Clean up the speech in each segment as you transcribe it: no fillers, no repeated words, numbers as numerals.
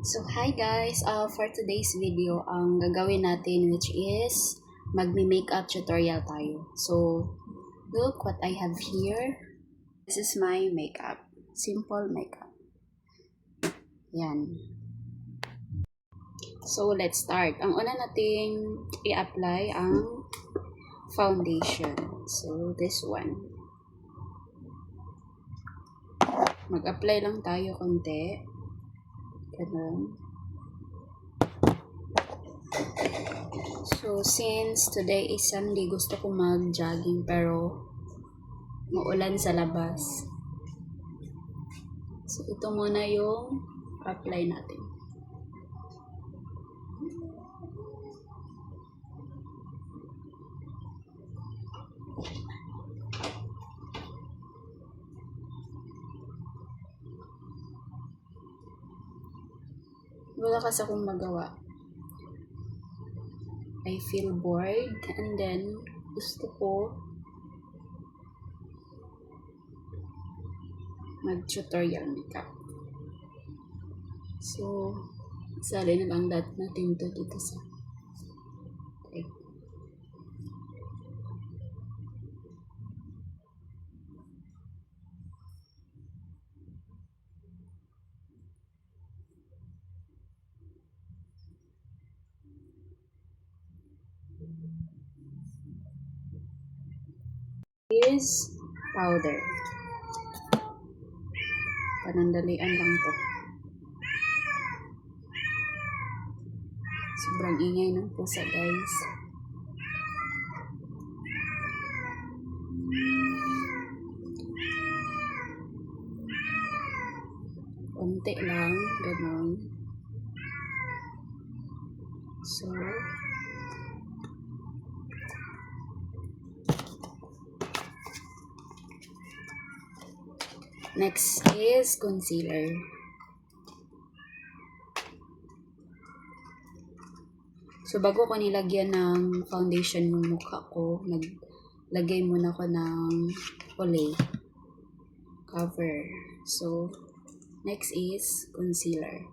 So hi guys, for today's video, ang gagawin natin which is magme-makeup tutorial tayo. So look what I have here. This is my makeup. Simple makeup. Yan. So let's start. Ang una nating i-apply ang foundation. So this one. Mag-apply lang tayo konti. Ganun. So, since today is Sunday, gusto ko mag-jogging pero maulan sa labas. So, ito muna yung apply natin. Wala kasi akong magawa. I feel bored and then gusto ko mag-tutorial makeup. So, sali na lang natin to dito sa okay. Is powder. Panandalian lang to. Sobrang ingay ng pusa guys. Konti lang, ganun. So, next is concealer. So, bago ko nilagyan ng foundation yung mukha ko, naglagay muna ko ng Olay cover. So, next is concealer.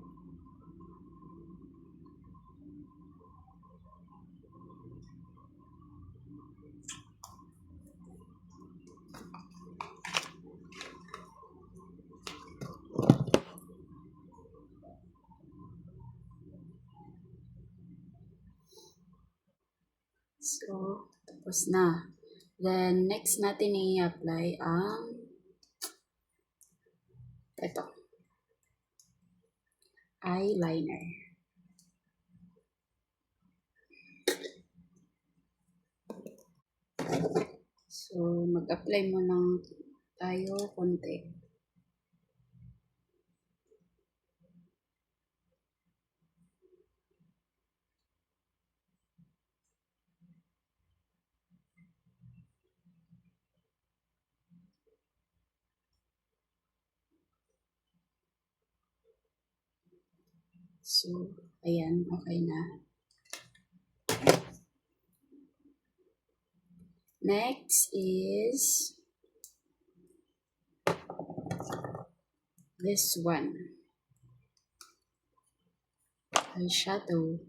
So, tapos na. Then, next natin i-apply ang ito. Eyeliner. So, mag-apply mo lang tayo konti. So, ayan, okay na. Next is this one. Eyeshadow.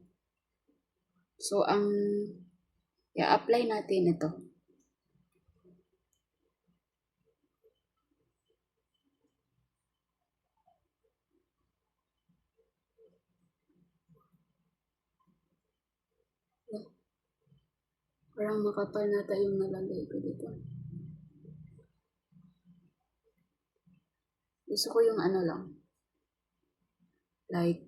So, ang i-apply natin ito. Parang makapal nata yung nalagay ko dito. Gusto ko yung ano lang. Like,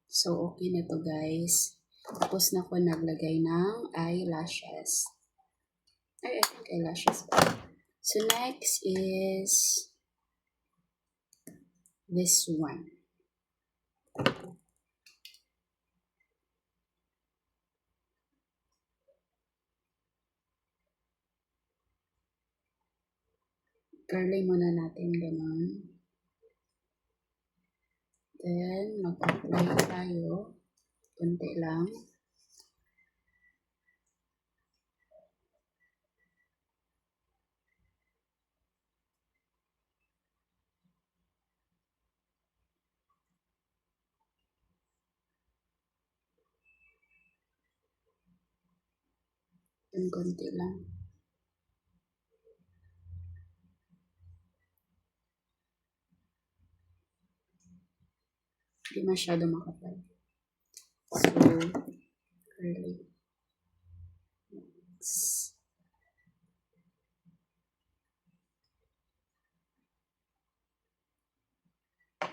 so okay na to guys. Tapos na ko naglagay ng eyelashes. I think eyelashes. So next is this one. Curly muna natin ganun. Then, mag-apply tayo. Kunti lang. Yung konti lang. Hindi masyado makapal. So, curly.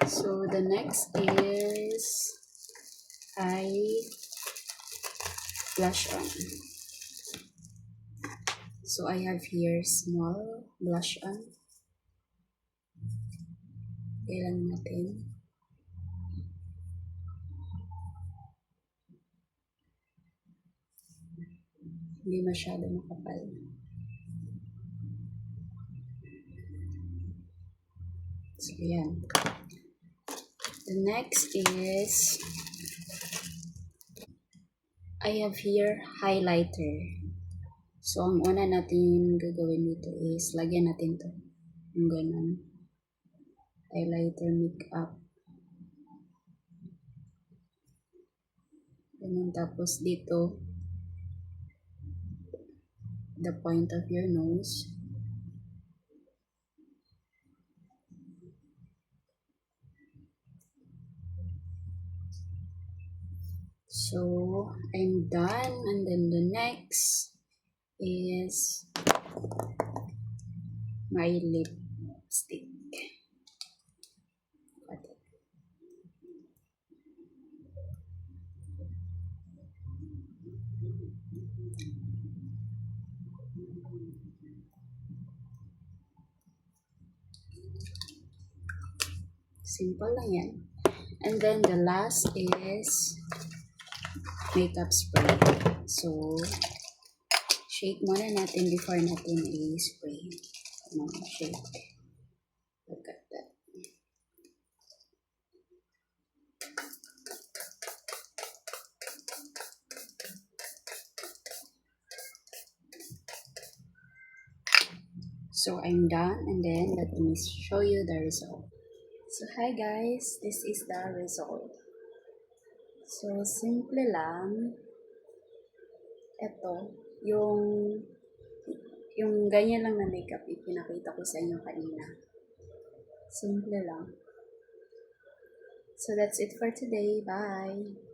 So, the next is eye blush on. So, I have here small blush on. Kailan natin. Hindi masyado makapal. So, yan. The next is I have here highlighter. So, ang una natin gagawin dito is lagyan natin to. Yung ganun. Highlighter makeup. Ganun. Tapos dito, the point of your nose. So, I'm done. And then the next is my lipstick. Simple lang yan. And then the last is makeup spray. So, shake muna natin before natin i-spray. Shake. Look at that. So, I'm done. And then, let me show you the result. So, hi guys. This is the result. So, simple lang. Ito, yung ganyan lang na makeup, ipinakita ko sa inyo kanina. Simple lang. So, that's it for today. Bye!